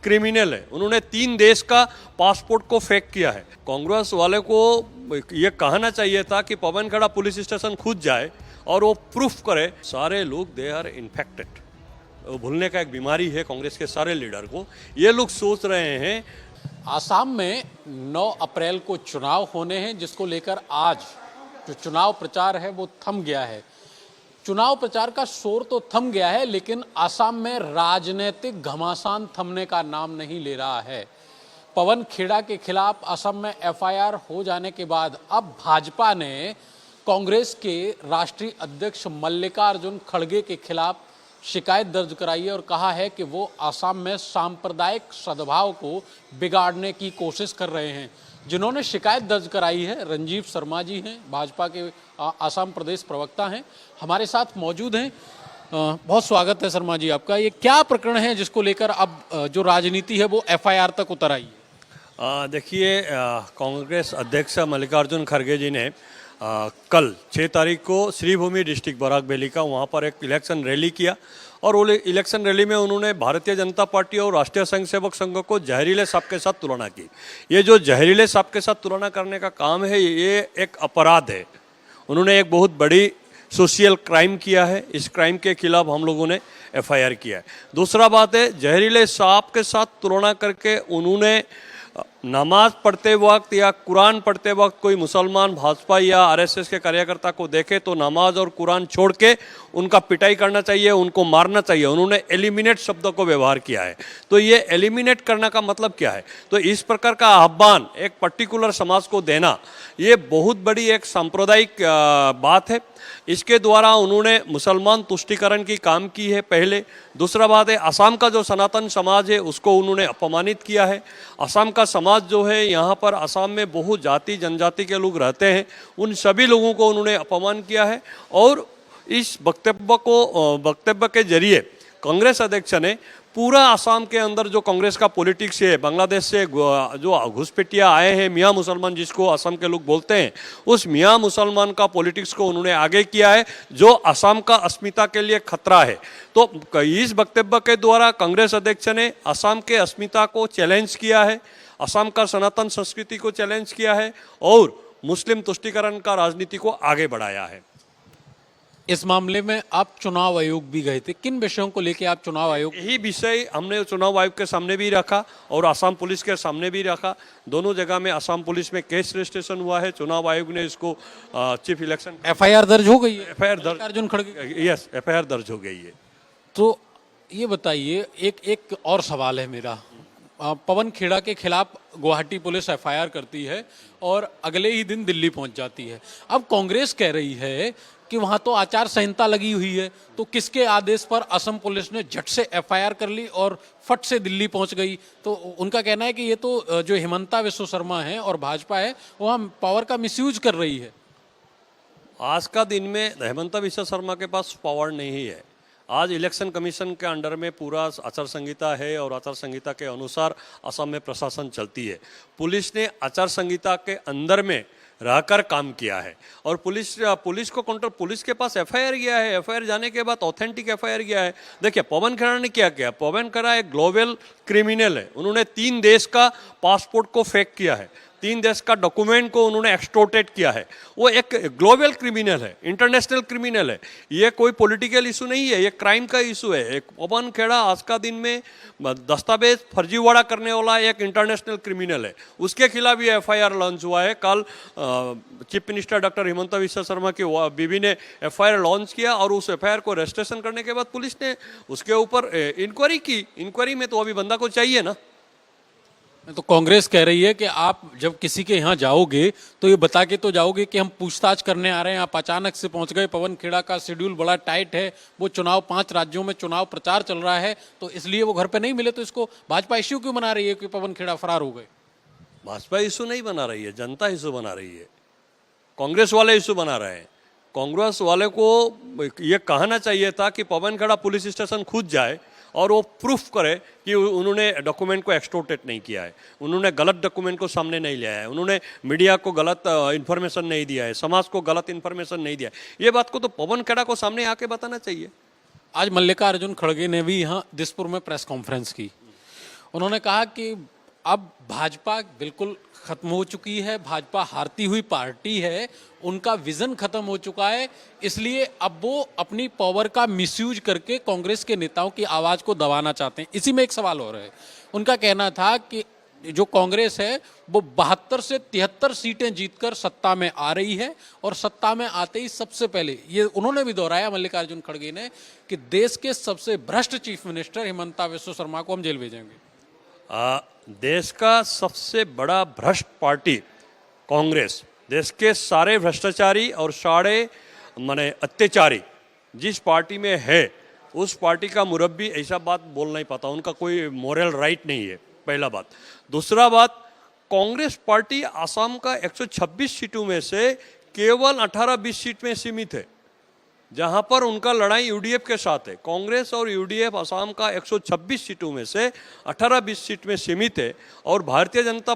Criminal है। उन्होंने 3 देश का पासपोर्ट को फेक किया है। कांग्रेस वाले को ये कहना चाहिए था कि पवन खेड़ा पुलिस स्टेशन खुद जाए और वो प्रूफ करे। सारे लोग दे आर इन्फेक्टेड। भूलने का एक बीमारी है कांग्रेस के सारे लीडर को। ये लोग सोच रहे हैं। आसाम में 9 अप्रैल को चुनाव होने हैं, जिसको लेकर आज जो चुनाव प्रचार है वो थम गया है। चुनाव प्रचार का शोर तो थम गया है, लेकिन आसाम में राजनीतिक घमासान थमने का नाम नहीं ले रहा है। पवन खेड़ा के खिलाफ असम में एफआईआर हो जाने के बाद अब भाजपा ने कांग्रेस के राष्ट्रीय अध्यक्ष मल्लिकार्जुन खड़गे के खिलाफ शिकायत दर्ज कराई है और कहा है कि वो आसाम में सांप्रदायिक सद्भाव को बिगाड़ने की कोशिश कर रहे हैं। जिन्होंने शिकायत दर्ज कराई है रंजीव शर्मा जी हैं, भाजपा के आसाम प्रदेश प्रवक्ता हैं, हमारे साथ मौजूद हैं। बहुत स्वागत है शर्मा जी आपका। ये क्या प्रकरण है जिसको लेकर अब जो राजनीति है वो एफआईआर तक उतर आई है? देखिए, कांग्रेस अध्यक्ष मल्लिकार्जुन खड़गे जी ने कल 6 तारीख को श्रीभूमि डिस्ट्रिक्ट बराक वैली का वहाँ पर एक इलेक्शन रैली किया और वो इलेक्शन रैली में उन्होंने भारतीय जनता पार्टी और राष्ट्रीय स्वयं सेवक संघ को जहरीले सांप के साथ तुलना की। ये जो जहरीले सांप के साथ तुलना करने का काम है, ये एक अपराध है। उन्होंने एक बहुत बड़ी सोशल क्राइम किया है। इस क्राइम के खिलाफ हम लोगों ने एफआईआर किया है। दूसरा बात है, जहरीले सांप के साथ तुलना करके उन्होंने नमाज पढ़ते वक्त या कुरान पढ़ते वक्त कोई मुसलमान भाजपा या आरएसएस के कार्यकर्ता को देखे तो नमाज और कुरान छोड़ के उनका पिटाई करना चाहिए, उनको मारना चाहिए। उन्होंने एलिमिनेट शब्द को व्यवहार किया है। तो ये एलिमिनेट करने का मतलब क्या है? तो इस प्रकार का आह्वान एक पर्टिकुलर समाज को देना, ये बहुत बड़ी एक सांप्रदायिक बात है। इसके द्वारा उन्होंने मुसलमान तुष्टीकरण की काम की है पहले। दूसरा बात है, असम का जो सनातन समाज है उसको उन्होंने अपमानित किया है। असम का समाज जो है, यहाँ पर असम में बहुत जाति जनजाति के लोग रहते हैं, उन सभी लोगों को उन्होंने अपमान किया है। और इस वक्तव्य के जरिए कांग्रेस अध्यक्ष ने पूरा असम के अंदर जो कांग्रेस का पॉलिटिक्स है, बांग्लादेश से जो घुसपैठिया आए हैं मियाँ मुसलमान जिसको असम के लोग बोलते हैं, उस मियाँ मुसलमान का पॉलिटिक्स को उन्होंने आगे किया है, जो असम का अस्मिता के लिए खतरा है। तो इस वक्तव्य के द्वारा कांग्रेस अध्यक्ष ने असम के अस्मिता को चैलेंज किया है, असम का सनातन संस्कृति को चैलेंज किया है और मुस्लिम तुष्टीकरण का राजनीति को आगे बढ़ाया है। इस मामले में आप चुनाव आयोग भी गए थे, किन विषयों को लेकर आप चुनाव आयोग? यही विषय हमने चुनाव आयोग के सामने भी रखा और असम पुलिस के सामने भी रखा। दोनों जगह में असम पुलिस में केस रजिस्ट्रेशन हुआ है। चुनाव आयोग ने इसको चीफ इलेक्शन एफआईआर दर्ज हो गई है? एफआईआर दर्ज, अर्जुन खड़गे, यस, एफआईआर दर्ज हो गई है। तो ये बताइए, एक और सवाल है मेरा। पवन खेड़ा के खिलाफ गुवाहाटी पुलिस एफआईआर करती है और अगले ही दिन दिल्ली पहुंच जाती है। अब कांग्रेस कह रही है कि वहां तो आचार संहिता लगी हुई है, तो किसके आदेश पर असम पुलिस ने झट से एफआईआर कर ली और फट से दिल्ली पहुंच गई? तो उनका कहना है कि ये तो जो हिमंता विश्व शर्मा है और भाजपा है वह पावर का मिसयूज कर रही है। आज का दिन में हिमंता विश्व शर्मा के पास पावर नहीं है। आज इलेक्शन कमीशन के अंडर में पूरा आचार संहिता है और आचार संहिता के अनुसार असम में प्रशासन चलती है। पुलिस ने आचार संहिता के अंदर में रहकर काम किया है और पुलिस को काउंटर, पुलिस के पास एफआईआर गया है। एफआईआर जाने के बाद ऑथेंटिक एफआईआर गया है। देखिए, पवन खेड़ा ने क्या किया? पवन खेड़ा एक ग्लोबल क्रिमिनल है। उन्होंने 3 देश का पासपोर्ट को फेक किया है, 3 देश का डॉक्यूमेंट को उन्होंने एक्सटोर्टेड किया है। वो एक ग्लोबल क्रिमिनल है, इंटरनेशनल क्रिमिनल है। ये कोई पॉलिटिकल इशू नहीं है, ये क्राइम का इशू है। एक पवन खेड़ा आज का दिन में दस्तावेज फर्जीवाड़ा करने वाला एक इंटरनेशनल क्रिमिनल है। उसके खिलाफ ये एफआईआर लॉन्च हुआ है। कल चीफ मिनिस्टर डॉक्टर हिमंता विश्व शर्मा की बीवी ने एफआईआर लॉन्च किया और उस एफआईआर को रजिस्ट्रेशन करने के बाद पुलिस ने उसके ऊपर इंक्वायरी की। इंक्वायरी में तो अभी बंदा को चाहिए ना। तो कांग्रेस कह रही है कि आप जब किसी के यहाँ जाओगे तो ये बता के तो जाओगे कि हम पूछताछ करने आ रहे हैं। आप अचानक से पहुंच गए, पवन खेड़ा का शेड्यूल बड़ा टाइट है, वो चुनाव 5 राज्यों में चुनाव प्रचार चल रहा है, तो इसलिए वो घर पे नहीं मिले। तो इसको भाजपा इश्यू क्यों बना रही है कि पवन खेड़ा फरार हो गए? भाजपा इशू नहीं बना रही है, जनता इशू बना रही है। कांग्रेस वाले इशू बना रहे हैं। कांग्रेस वाले को ये कहना चाहिए था कि पवन खेड़ा पुलिस स्टेशन खुद जाए और वो प्रूफ करे कि उन्होंने डॉक्यूमेंट को एक्सटोर्टेड नहीं किया है, उन्होंने गलत डॉक्यूमेंट को सामने नहीं लिया है, उन्होंने मीडिया को गलत इन्फॉर्मेशन नहीं दिया है, समाज को गलत इन्फॉर्मेशन नहीं दिया है। ये बात को तो पवन खेड़ा को सामने आके बताना चाहिए। आज मल्लिकार्जुन खड़गे ने भी यहाँ दिसपुर में प्रेस कॉन्फ्रेंस की उन्होंने कहा कि अब भाजपा बिल्कुल खत्म हो चुकी है, भाजपा हारती हुई पार्टी है, उनका विजन खत्म हो चुका है, इसलिए अब वो अपनी पावर का मिसयूज करके कांग्रेस के नेताओं की आवाज को दबाना चाहते हैं। इसी में एक सवाल और है, उनका कहना था कि जो कांग्रेस है वो 72 से 73 सीटें जीतकर सत्ता में आ रही है और सत्ता में आते ही सबसे पहले ये उन्होंने भी दोहराया मल्लिकार्जुन खड़गे ने कि देश के सबसे भ्रष्ट चीफ मिनिस्टर हिमंता विश्व शर्मा को हम जेल भेजेंगे। देश का सबसे बड़ा भ्रष्ट पार्टी कांग्रेस, देश के सारे भ्रष्टाचारी और सारे माने अत्याचारी जिस पार्टी में है उस पार्टी का मुरब्बी ऐसा बात बोल नहीं पाता, उनका कोई मोरल राइट नहीं है, पहला बात। दूसरा बात, कांग्रेस पार्टी असम का 126 सीटों में से केवल 18-20 सीट में सीमित है, जहां पर उनका लड़ाई यूडीएफ के साथ है। कांग्रेस और यूडीएफ असम का 126 सीटों में से 18-20 सीट में सीमित है और भारतीय जनता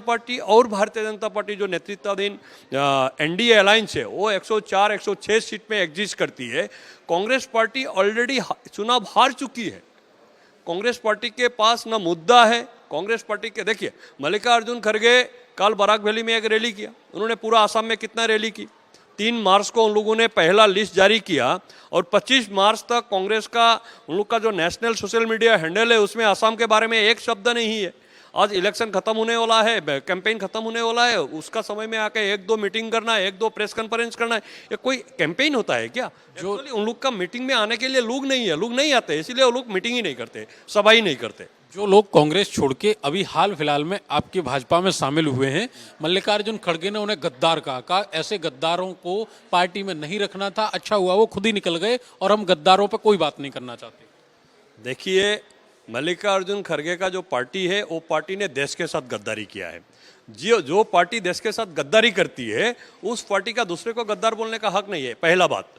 पार्टी जो नेतृत्वाधीन एनडीए अलायंस है वो 104-106 सीट में एग्जिस्ट करती है। कांग्रेस पार्टी ऑलरेडी चुनाव हार चुकी है। कांग्रेस पार्टी के पास ना मुद्दा है। कांग्रेस पार्टी के देखिए, मल्लिकार्जुन खड़गे कल बराक वैली में एक रैली किया, उन्होंने पूरा असम में कितना रैली की। 3 मार्च को उन लोगों ने पहला लिस्ट जारी किया और 25 मार्च तक कांग्रेस का उन लोग का जो नेशनल सोशल मीडिया हैंडल है उसमें असम के बारे में एक शब्द नहीं है। आज इलेक्शन खत्म होने वाला है, कैंपेन खत्म होने वाला है, उसका समय में आके 1-2 मीटिंग करना है, 1-2 प्रेस कॉन्फ्रेंस करना है, ये कोई कैंपेन होता है क्या? जो उन लोग का मीटिंग में आने के लिए लोग नहीं है, लोग नहीं आते, इसीलिए वो लोग मीटिंग ही नहीं करते, सभा ही नहीं करते। जो लोग कांग्रेस छोड़ के अभी हाल फिलहाल में आपकी भाजपा में शामिल हुए हैं, मल्लिकार्जुन खड़गे ने उन्हें गद्दार कहा ऐसे गद्दारों को पार्टी में नहीं रखना था, अच्छा हुआ वो खुद ही निकल गए और हम गद्दारों पर कोई बात नहीं करना चाहते। देखिए, मल्लिकार्जुन खड़गे का जो पार्टी है वो पार्टी ने देश के साथ गद्दारी किया है। जो पार्टी देश के साथ गद्दारी करती है उस पार्टी का दूसरे को गद्दार बोलने का हक नहीं है, पहला बात।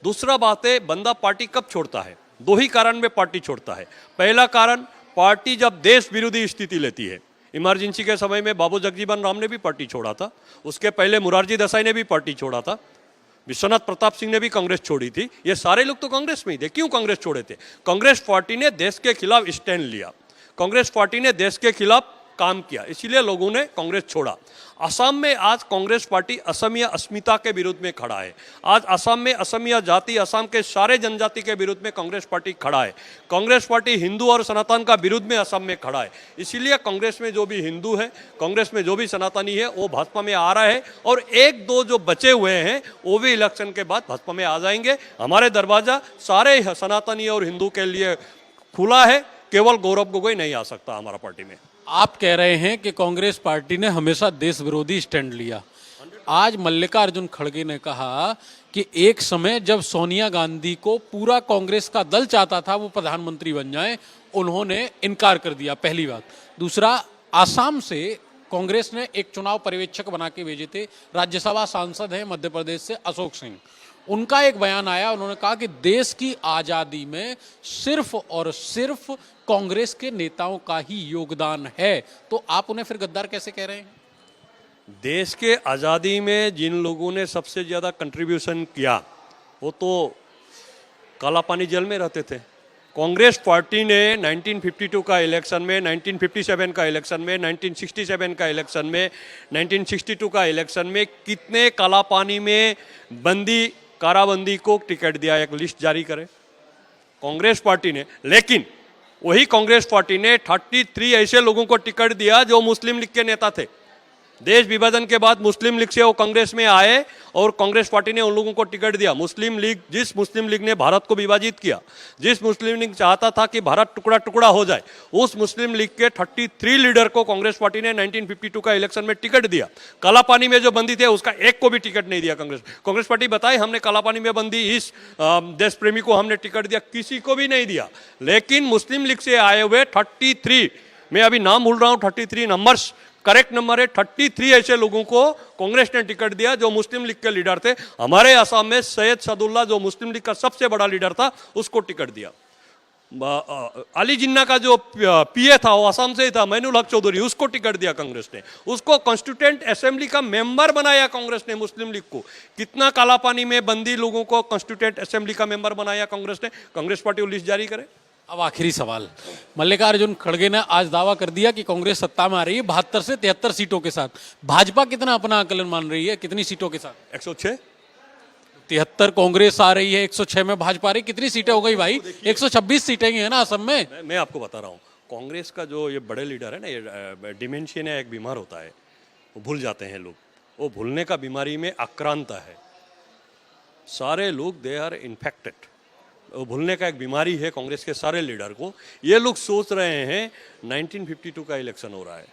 दूसरा बात है, बंदा पार्टी कब छोड़ता है? 2 ही कारण में पार्टी छोड़ता है। पहला कारण, पार्टी जब देश विरोधी स्थिति लेती है। इमरजेंसी के समय में बाबू जगजीवन राम ने भी पार्टी छोड़ा था, उसके पहले मुरारजी देसाई ने भी पार्टी छोड़ा था, विश्वनाथ प्रताप सिंह ने भी कांग्रेस छोड़ी थी। ये सारे लोग तो कांग्रेस में ही थे। क्यों कांग्रेस छोड़े थे? कांग्रेस पार्टी ने देश के खिलाफ स्टैंड लिया, कांग्रेस पार्टी ने देश के खिलाफ काम किया, इसीलिए लोगों ने कांग्रेस छोड़ा। असम में आज कांग्रेस पार्टी असमीय अस्मिता के विरुद्ध में खड़ा है। आज असम में असमीय जाति, असम के सारे जनजाति के विरुद्ध में कांग्रेस पार्टी खड़ा है। कांग्रेस पार्टी हिंदू और सनातन का विरुद्ध में असम में खड़ा है। इसीलिए कांग्रेस में जो भी हिंदू है, कांग्रेस में जो भी सनातनी है वो भाजपा में आ रहा है और 1-2 जो बचे हुए हैं वो भी इलेक्शन के बाद भाजपा में आ जाएंगे। हमारे दरवाजा सारे सनातनी और हिंदू के लिए खुला है, केवल गौरव गोगोई नहीं आ सकता हमारा पार्टी में। आप कह रहे हैं कि कांग्रेस पार्टी ने हमेशा देश विरोधी स्टैंड लिया। आज मल्लिकार्जुन खड़गे ने कहा कि एक समय जब सोनिया गांधी को पूरा कांग्रेस का दल चाहता था वो प्रधानमंत्री बन जाए, उन्होंने इनकार कर दिया, पहली बात। दूसरा, आसाम से कांग्रेस ने एक चुनाव पर्यवेक्षक बना के भेजे थे, राज्यसभा सांसद हैं मध्य प्रदेश से अशोक सिंह। उनका एक बयान आया, उन्होंने कहा कि देश की आज़ादी में सिर्फ और सिर्फ कांग्रेस के नेताओं का ही योगदान है। तो आप उन्हें फिर गद्दार कैसे कह रहे हैं? देश के आज़ादी में जिन लोगों ने सबसे ज़्यादा कंट्रीब्यूशन किया वो तो काला पानी जेल में रहते थे। कांग्रेस पार्टी ने 1952 का इलेक्शन में, 1957 का इलेक्शन में, 1967 का इलेक्शन में, 1962 का इलेक्शन में कितने काला पानी में बंदी, काराबंदी को टिकट दिया, एक लिस्ट जारी करे कांग्रेस पार्टी ने। लेकिन वही कांग्रेस पार्टी ने 33 ऐसे लोगों को टिकट दिया जो मुस्लिम लीग के नेता थे। देश विभाजन के बाद मुस्लिम लीग से वो कांग्रेस में आए और कांग्रेस पार्टी ने उन लोगों को टिकट दिया। मुस्लिम लीग, जिस मुस्लिम लीग ने भारत को विभाजित किया, जिस मुस्लिम लीग चाहता था कि भारत टुकड़ा टुकड़ा हो जाए, उस मुस्लिम लीग के 33 लीडर को कांग्रेस पार्टी ने 1952 का इलेक्शन में टिकट दिया। काला पानी में जो बंदी थे उसका एक को भी टिकट नहीं दिया कांग्रेस पार्टी। बताए हमने काला पानी में बंदी इस देश प्रेमी को हमने टिकट दिया, किसी को भी नहीं दिया। लेकिन मुस्लिम लीग से आए हुए 33, मैं अभी नाम भूल रहा हूँ, 33 नंबर्स, करेक्ट नंबर है 33 ऐसे लोगों को कांग्रेस ने टिकट दिया जो मुस्लिम लीग के लीडर थे। हमारे असम में सैयद सदुल्ला जो मुस्लिम लीग का सबसे बड़ा लीडर था उसको टिकट दिया। अली जिन्ना का जो पीए था वो असम से ही था, मैनुल हक चौधरी, उसको टिकट दिया कांग्रेस ने। उसको कॉन्स्टिट्यूएंट असेंबली का मेंबर बनाया कांग्रेस ने मुस्लिम लीग को। कितना काला पानी में बंदी लोगों को कॉन्स्टिट्यूएंट असेंबली का मेंबर बनाया कांग्रेस ने। कांग्रेस पार्टी वो लिस्ट जारी करे। अब आखिरी सवाल, मल्लिकार्जुन खड़गे ने आज दावा कर दिया कि कांग्रेस सत्ता में आ रही है 72 से 73 सीटों के साथ। भाजपा कितना अपना आकलन मान रही है, कितनी सीटों के साथ? 106। 73 कांग्रेस आ रही है, 106 में भाजपा आ रही, कितनी सीटें हो गई भाई? 126 सीटें ही है ना असम में। मैं आपको बता रहा हूँ, कांग्रेस का जो ये बड़े लीडर है ना, ये डिमेंशिया एक बीमार होता है, वो भूल जाते हैं लोग, वो भूलने का बीमारी में आक्रांत है सारे लोग, दे आर इन्फेक्टेड। वो भूलने का एक बीमारी है कांग्रेस के सारे लीडर को। ये लोग सोच रहे हैं 1952 का इलेक्शन हो रहा है,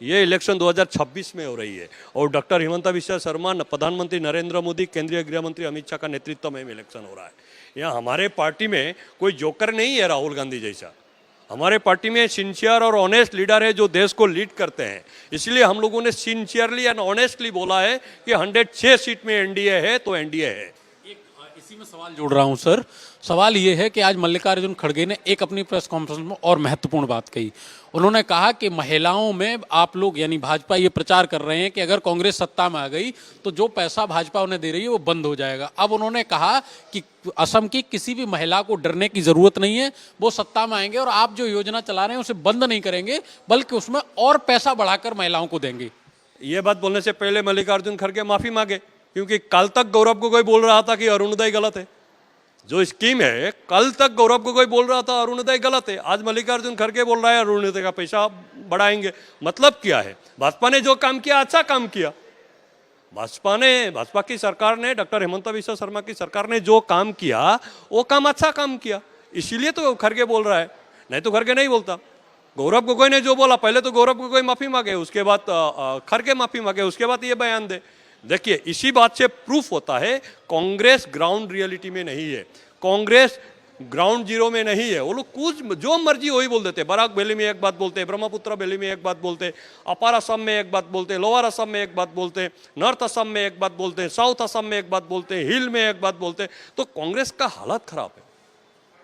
ये इलेक्शन 2026 में हो रही है, और डॉक्टर हिमंता बिस्वा शर्मा, प्रधानमंत्री नरेंद्र मोदी, केंद्रीय गृह मंत्री अमित शाह का नेतृत्व में इलेक्शन हो रहा है। यहाँ हमारे पार्टी में कोई जोकर नहीं है राहुल गांधी जैसा, हमारे पार्टी में सिंसियर और ऑनेस्ट लीडर है जो देश को लीड करते हैं। इसलिए हम लोगों ने सिंसियरली एंड ऑनेस्टली बोला है कि 106 सीट में एनडीए है तो एनडीए है। इसी में सवाल जोड़ रहा हूं सर। सवाल ये है कि आज मल्लिकार्जुन खड़गे ने एक अपनी प्रेस कॉन्फ्रेंस में और महत्वपूर्ण बात कही। उन्होंने कहा कि महिलाओं में आप लोग यानी भाजपा ये प्रचार कर रहे हैं कि अगर कांग्रेस सत्ता में आ गई तो जो पैसा भाजपा उन्हें दे रही है वो बंद हो जाएगा। अब उन्होंने कहा कि असम की किसी भी महिला को डरने की जरूरत नहीं है, वो सत्ता में आएंगे और आप जो योजना चला रहे हैं उसे बंद नहीं करेंगे बल्कि उसमें और पैसा बढ़ाकर महिलाओं को देंगे। ये बात बोलने से पहले मल्लिकार्जुन खड़गे माफी मांगे, क्योंकि कल तक गौरव गोगोई बोल रहा था कि अरुणोदय गलत है। जो स्कीम है, कल तक गौरव गोगोई बोल रहा था अरुणोदय गलत है, आज मल्लिकार्जुन खड़गे बोल रहा है अरुणोदय का पैसा बढ़ाएंगे। मतलब क्या है? भाजपा ने जो काम किया अच्छा काम किया। भाजपा की सरकार ने, डॉक्टर हिमंता बिस्वा शर्मा की सरकार ने जो काम किया वो काम अच्छा काम किया, इसीलिए तो खड़गे बोल रहा है, नहीं तो खड़गे नहीं बोलता। गौरव गोगोई ने जो बोला, पहले तो गौरव गोगोई माफी मांगे, उसके बाद खड़गे माफी मांगे, उसके बाद ये बयान दे। देखिए, इसी बात से प्रूफ होता है कांग्रेस ग्राउंड रियलिटी में नहीं है, कांग्रेस ग्राउंड जीरो में नहीं है। वो लोग कुछ जो मर्जी वही बोल देते। बराक वैली में एक बात बोलते, ब्रह्मपुत्र वैली में एक बात बोलते, अपार असम में एक बात बोलते, लोअर असम में एक बात बोलते, नॉर्थ असम में एक बात बोलते, साउथ असम में एक बात बोलते, हिल में एक बात बोलते। तो कांग्रेस का हालत खराब है।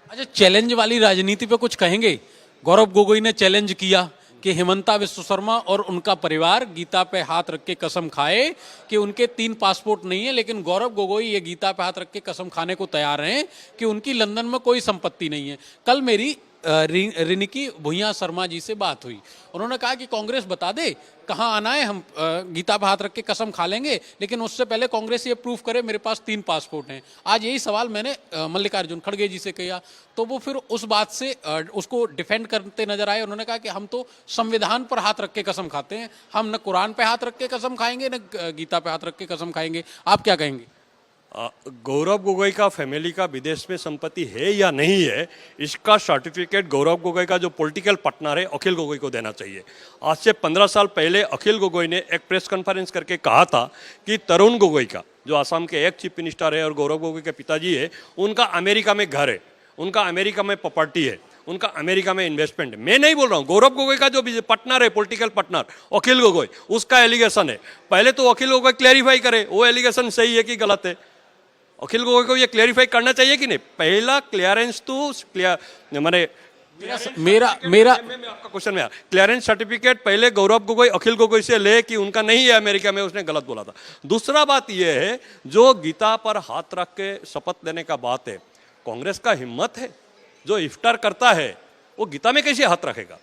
अच्छा, चैलेंज वाली राजनीति पे कुछ कहेंगे? गौरव गोगोई ने चैलेंज किया कि हिमंता बिस्वा शर्मा और उनका परिवार गीता पे हाथ रख के कसम खाए कि उनके 3 पासपोर्ट नहीं है, लेकिन गौरव गोगोई ये गीता पे हाथ रख के कसम खाने को तैयार हैं कि उनकी लंदन में कोई संपत्ति नहीं है। कल मेरी रिनिकी भुइयां शर्मा जी से बात हुई, उन्होंने कहा कि कांग्रेस बता दे कहाँ आना है, हम गीता पे हाथ रख के कसम खा लेंगे, लेकिन उससे पहले कांग्रेस ये प्रूफ करे मेरे पास 3 पासपोर्ट हैं। आज यही सवाल मैंने मल्लिकार्जुन खड़गे जी से किया, तो वो फिर उस बात से उसको डिफेंड करते नजर आए। उन्होंने कहा कि हम तो संविधान पर हाथ रख के कसम खाते हैं, हम न कुरान पे हाथ रख के कसम खाएंगे न गीता पे हाथ रख के कसम खाएंगे। आप क्या कहेंगे? गौरव गोगोई का फैमिली का विदेश में संपत्ति है या नहीं है, इसका सर्टिफिकेट गौरव गोगोई का जो पॉलिटिकल पार्टनर है अखिल गोगोई को देना चाहिए। आज से 15 साल पहले अखिल गोगोई ने एक प्रेस कॉन्फ्रेंस करके कहा था कि तरुण गोगोई का, जो असम के एक चीफ मिनिस्टर है और गौरव गोगोई के पिताजी है, उनका अमेरिका में घर है, उनका अमेरिका में प्रॉपर्टी है, उनका अमेरिका में इन्वेस्टमेंट है। मैं नहीं बोल रहा हूँ, गौरव गोगोई का जो पार्टनर है, पॉलिटिकल पार्टनर अखिल गोगोई, उसका एलिगेशन है। पहले तो अखिल गोगोई क्लैरिफाई करे वो एलिगेशन सही है कि गलत है। अखिल गोगोई को ये क्लैरिफाई करना चाहिए कि नहीं। पहला क्लियरेंस तो मैंने मेरा आपका क्वेश्चन में क्लियरेंस सर्टिफिकेट पहले गौरव गोगोई अखिल गोगोई से ले कि उनका नहीं है अमेरिका में, उसने गलत बोला था। दूसरा बात यह है, जो गीता पर हाथ रख के शपथ लेने का बात है, कांग्रेस का हिम्मत है, जो इफ्तार करता है वो गीता में कैसे हाथ रखेगा?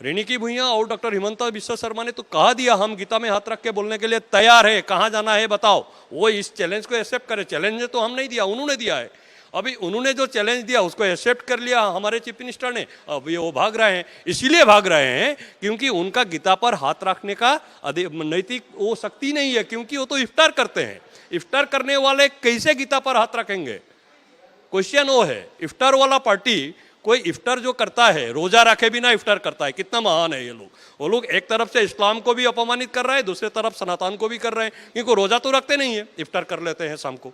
रिनिकी भुइयां और डॉक्टर हिमंता बिस्वा शर्मा ने तो कहा दिया हम गीता में हाथ रख के बोलने के लिए तैयार है, कहाँ जाना है बताओ। वो इस चैलेंज को एक्सेप्ट करे। चैलेंज तो हम नहीं दिया, उन्होंने दिया है। अभी उन्होंने जो चैलेंज दिया उसको एक्सेप्ट कर लिया हमारे चीफ मिनिस्टर ने। अब ये वो भाग रहे हैं, इसीलिए भाग रहे हैं क्योंकि उनका गीता पर हाथ रखने का नैतिक वो शक्ति नहीं है, क्योंकि वो तो इफ्तार करते हैं। इफ्तार करने वाले कैसे गीता पर हाथ रखेंगे? क्वेश्चन वो है। इफ्तार वाला पार्टी, कोई इफ्तार जो करता है, रोजा रखे बिना इफ्तार करता है, कितना महान है ये लोग। वो लोग एक तरफ से इस्लाम को भी अपमानित कर रहे हैं, दूसरी तरफ सनातन को भी कर रहे हैं, क्योंकि रोजा तो रखते नहीं है, इफ्तार कर लेते हैं शाम को।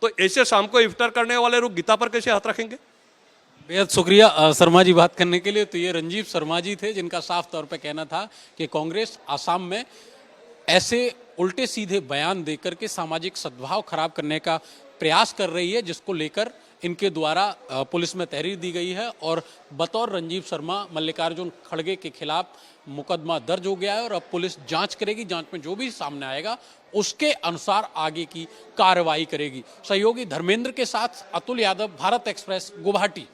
तो ऐसे शाम को इफ्तार करने वाले लोग गीता पर कैसे हाथ रखेंगे? बेहद शुक्रिया शर्मा जी बात करने के लिए। तो ये रंजीव शर्मा जी थे जिनका साफ तौर पे कहना था कि कांग्रेस आसाम में ऐसे उल्टे सीधे बयान देकर के सामाजिक सद्भाव खराब करने का प्रयास कर रही है, जिसको लेकर इनके द्वारा पुलिस में तहरीर दी गई है और बतौर रंजीव शर्मा मल्लिकार्जुन खड़गे के खिलाफ मुकदमा दर्ज हो गया है और अब पुलिस जांच करेगी। जांच में जो भी सामने आएगा उसके अनुसार आगे की कार्रवाई करेगी। सहयोगी धर्मेंद्र के साथ अतुल यादव, भारत एक्सप्रेस, गुवाहाटी।